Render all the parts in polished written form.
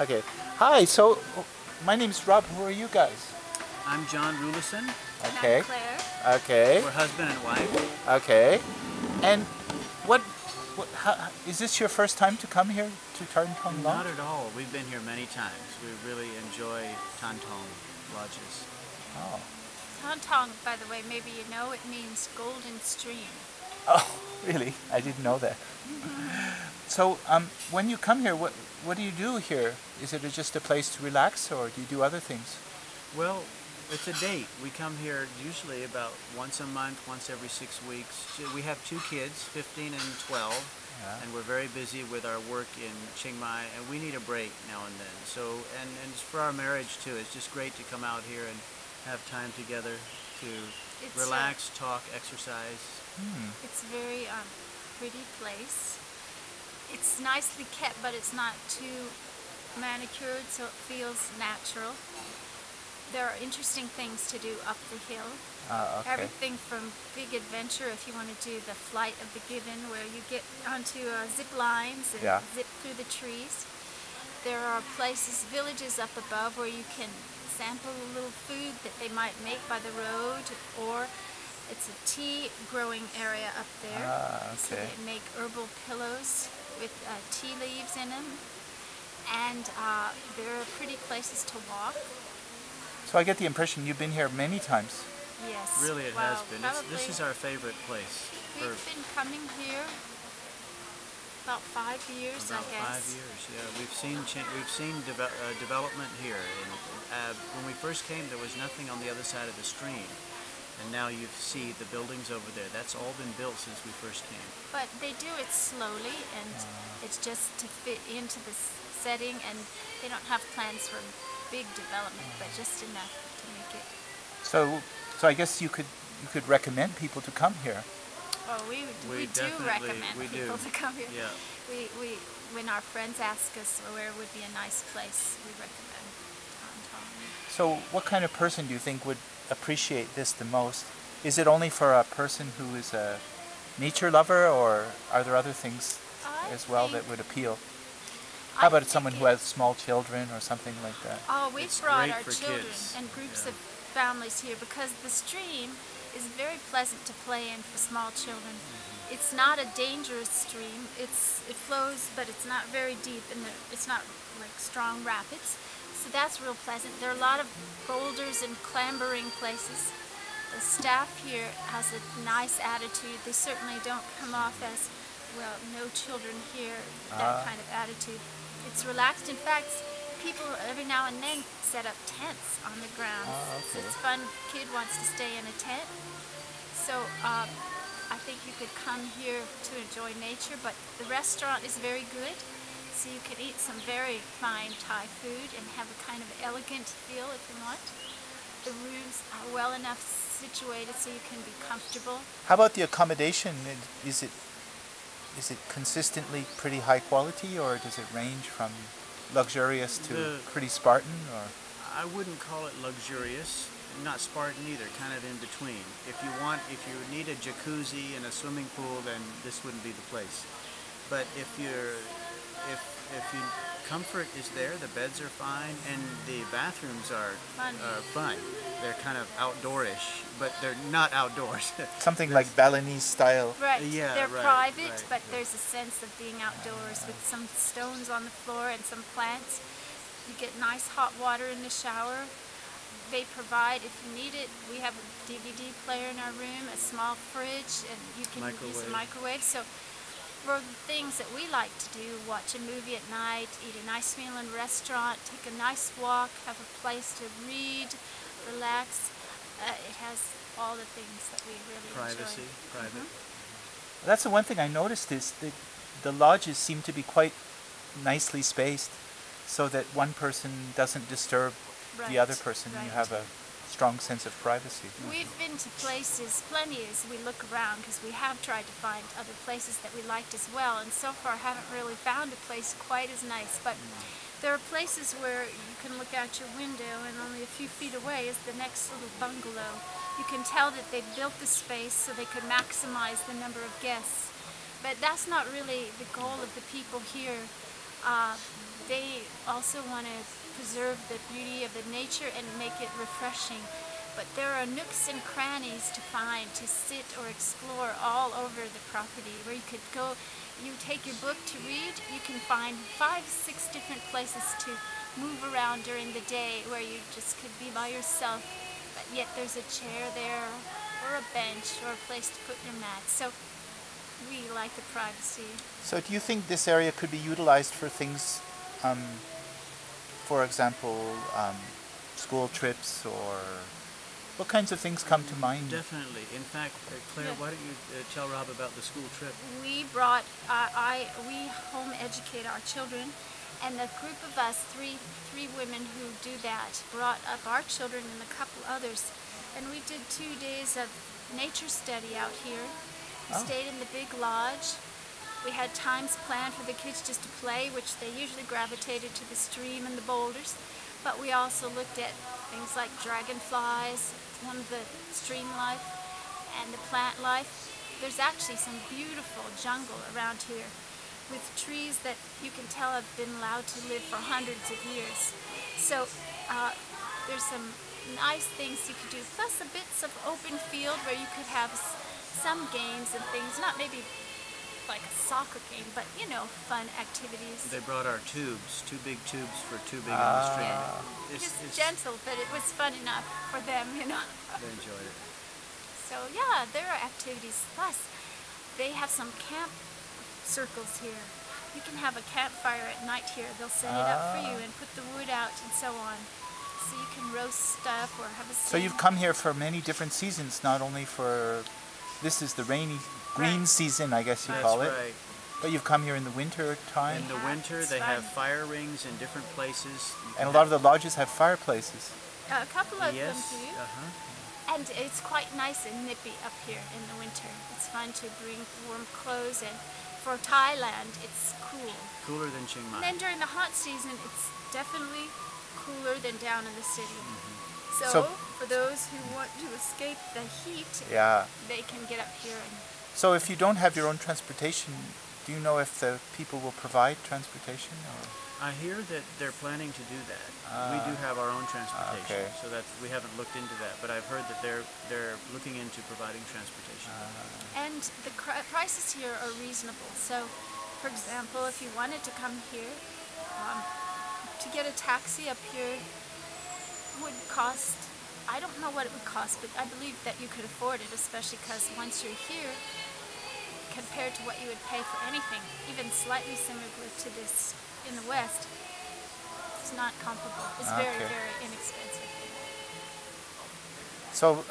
Okay. Hi, so my name's Rob. Who are you guys? I'm John Rulison. Okay. And I'm Claire. Okay. We're husband and wife. Okay. And how, is this your first time to come here to Tharnthong Lodge? Not at all. We've been here many times. We really enjoy Tharnthong Lodges. Oh. Tharnthong, by the way, maybe you know, it means golden stream. Oh, really? I didn't know that. So, when you come here, what do you do here? Is it just a place to relax, or do you do other things? Well, it's a date. We come here usually about once a month, once every 6 weeks. We have 2 kids, 15 and 12, and we're very busy with our work in Chiang Mai, and we need a break now and then. So, and it's for our marriage too. It's just great to come out here and have time together to relax, talk, exercise. It's a very pretty place. It's nicely kept, but it's not too manicured, so it feels natural. There are interesting things to do up the hill. Okay. Everything from big adventure, if you want to do the Flight of the Gibbon, where you get onto zip lines and zip through the trees. There are places, villages up above, where you can sample a little food that they might make by the road, or it's a tea growing area up there. So they make herbal pillows with tea leaves in them, and there are pretty places to walk. So I get the impression you've been here many times. Yes. Really, it has been. This is our favorite place. We've been coming here about 5 years, I guess. 5 years, yeah. We've seen development here. And, when we first came, there was nothing on the other side of the stream. And now you see the buildings over there. That's all been built since we first came. But they do it slowly, and it's just to fit into the setting, and they don't have plans for big development, but just enough to make it. So I guess you could recommend people to come here. Oh, we do recommend people to come here. Yeah. We when our friends ask us where would be a nice place, we recommend Tharnthong. So what kind of person do you think would appreciate this the most? Is it only for a person who is a nature lover, or are there other things as well that would appeal? How about someone who has small children or something like that? Oh, we've brought our children kids. and groups of families here because the stream is very pleasant to play in for small children. It's not a dangerous stream. It flows, but it's not very deep, and it's not like strong rapids. So that's real pleasant. There are a lot of boulders and clambering places. The staff here has a nice attitude. They certainly don't come off as, well, no children here, that kind of attitude. It's relaxed. In fact, people every now and then set up tents on the ground. So it's fun. Kid wants to stay in a tent. So I think you could come here to enjoy nature, but the restaurant is very good. So you can eat some very fine Thai food and have a kind of elegant feel if you want. The rooms are well enough situated so you can be comfortable. How about the accommodation? Is it consistently pretty high quality, or does it range from luxurious to pretty Spartan? Or I wouldn't call it luxurious, not Spartan either, kind of in between. If you need a jacuzzi and a swimming pool, then this wouldn't be the place. But if comfort is there, the beds are fine, and the bathrooms are fun. They're kind of outdoorish, but they're not outdoors. Something like Balinese style. Right. Yeah, they're right, private, but there's a sense of being outdoors with some stones on the floor and some plants. You get nice hot water in the shower. They provide, if you need it, we have a DVD player in our room, a small fridge, and you can use a microwave. So for the things that we like to do, watch a movie at night, eat a nice meal in a restaurant, take a nice walk, have a place to read, relax, it has all the things that we really Privacy, enjoy. private. That's the one thing I noticed is that the lodges seem to be quite nicely spaced, so that one person doesn't disturb the other person, and you have a strong sense of privacy. We've been to places, plenty as we look around, because we have tried to find other places that we liked as well, and so far haven't really found a place quite as nice. But there are places where you can look out your window and only a few feet away is the next little bungalow. You can tell that they built the space so they could maximize the number of guests. But that's not really the goal of the people here. they also want to preserve the beauty of the nature and make it refreshing. But there are nooks and crannies to find, to sit or explore all over the property, where you could go, you take your book to read, you can find 5, 6 different places to move around during the day where you just could be by yourself, but yet there's a chair there, or a bench, or a place to put your mat. So we like the privacy. So do you think this area could be utilized for things, for example, school trips, or what kinds of things come to mind? Definitely. In fact, Claire, why don't you tell Rob about the school trip? We brought, we home educate our children, and a group of us, three women who do that, brought up our children and a couple others, and we did 2 days of nature study out here. We stayed in the big lodge. We had times planned for the kids just to play, which they usually gravitated to the stream and the boulders, but we also looked at things like dragonflies, some of the stream life, and the plant life. There's actually some beautiful jungle around here with trees that you can tell have been allowed to live for hundreds of years. So there's some nice things you could do, plus a bits of open field where you could have some games and things, not maybe like a soccer game, but you know, fun activities. They brought our tubes, 2 big tubes for tubing in the stream. Yeah. It's gentle, but it was fun enough for them, you know. They enjoyed it. So yeah, there are activities. Plus, they have some camp circles here. You can have a campfire at night here. They'll set it up for you and put the wood out and so on. So you can roast stuff or have a So you've come here for many different seasons, not only for, this is the rainy, green season, I guess you call it. That's right. But you've come here in the winter time? In the winter, they have fire rings in different places. And a lot of the lodges have fireplaces. A couple of them Yes. do. Uh-huh. And it's quite nice and nippy up here in the winter. It's fun to bring warm clothes, and for Thailand, it's cool. Cooler than Chiang Mai. And then during the hot season, it's definitely cooler than down in the city. So for those who want to escape the heat, they can get up here. And so if you don't have your own transportation, do you know if the people will provide transportation? Or? I hear that they're planning to do that. We do have our own transportation, so that we haven't looked into that. But I've heard that they're looking into providing transportation. And the prices here are reasonable. So, for example, if you wanted to come here, to get a taxi up here would cost, I don't know what it would cost, but I believe that you could afford it, especially because once you're here, compared to what you would pay for anything, even slightly similar to this in the West, it's not comparable. It's very, very inexpensive. So,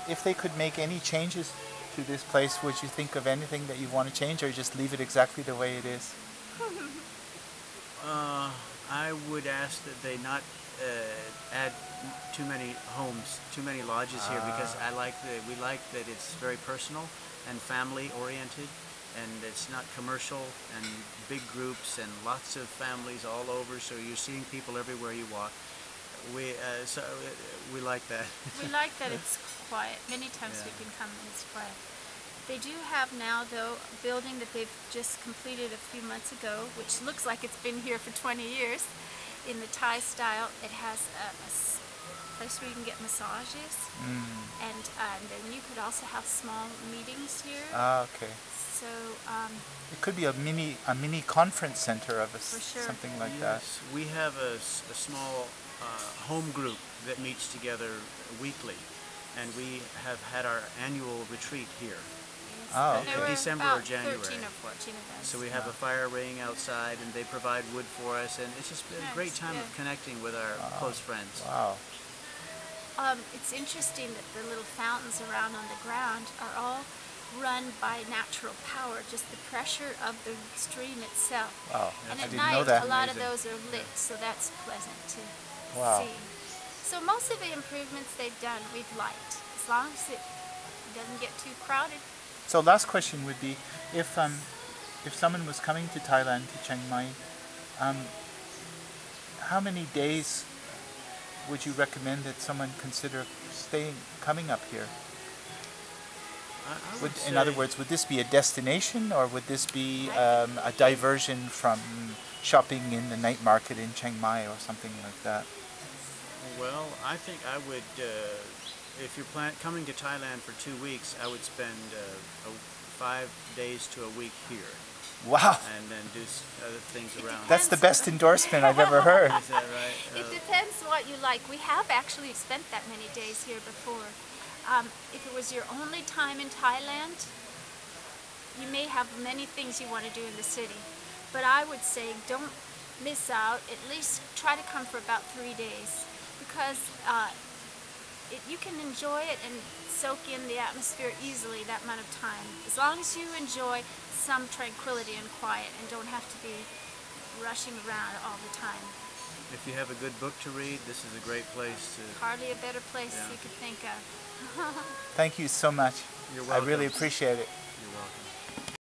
if they could make any changes to this place, would you think of anything that you want to change, or just leave it exactly the way it is? I would ask that they not add too many homes, too many lodges here, because we like that it's very personal and family oriented, and it's not commercial and big groups and lots of families all over. So you're seeing people everywhere you walk. We like that. We like that it's quiet. Many times we can come and it's quiet. They do have now, though, a building that they've just completed a few months ago, which looks like it's been here for 20 years, in the Thai style. It has a place where you can get massages, and then you could also have small meetings here. Okay. So it could be a mini conference center of something like that. Yes, we have a small home group that meets together weekly, and we have had our annual retreat here. Oh, there were December about or January. 13 or 14 of us. So we have a fire ring outside, and they provide wood for us, and it's just been a great time of connecting with our close friends. Wow. It's interesting that the little fountains around on the ground are all run by natural power, just the pressure of the stream itself. Wow. And I at didn't night, know that. a lot of those are lit, so that's pleasant to see. So most of the improvements they've done, we've liked, as long as it doesn't get too crowded. So last question would be, if someone was coming to Thailand, to Chiang Mai, how many days would you recommend that someone consider coming up here? I Would, would in other say- words, would this be a destination, or would this be a diversion from shopping in the night market in Chiang Mai or something like that? Well, I think I would, if you're coming to Thailand for 2 weeks, I would spend 5 days to a week here, Wow, and then do other things around. that's the best endorsement I've ever heard. Is that right? It depends what you like. We have actually spent that many days here before. If it was your only time in Thailand, you may have many things you want to do in the city. But I would say don't miss out. At least try to come for about 3 days, because you can enjoy it and soak in the atmosphere easily that amount of time. As long as you enjoy some tranquility and quiet and don't have to be rushing around all the time. If you have a good book to read, this is a great place to. Hardly a better place Yeah. you could think of. Thank you so much. You're I welcome. really appreciate it. You're welcome.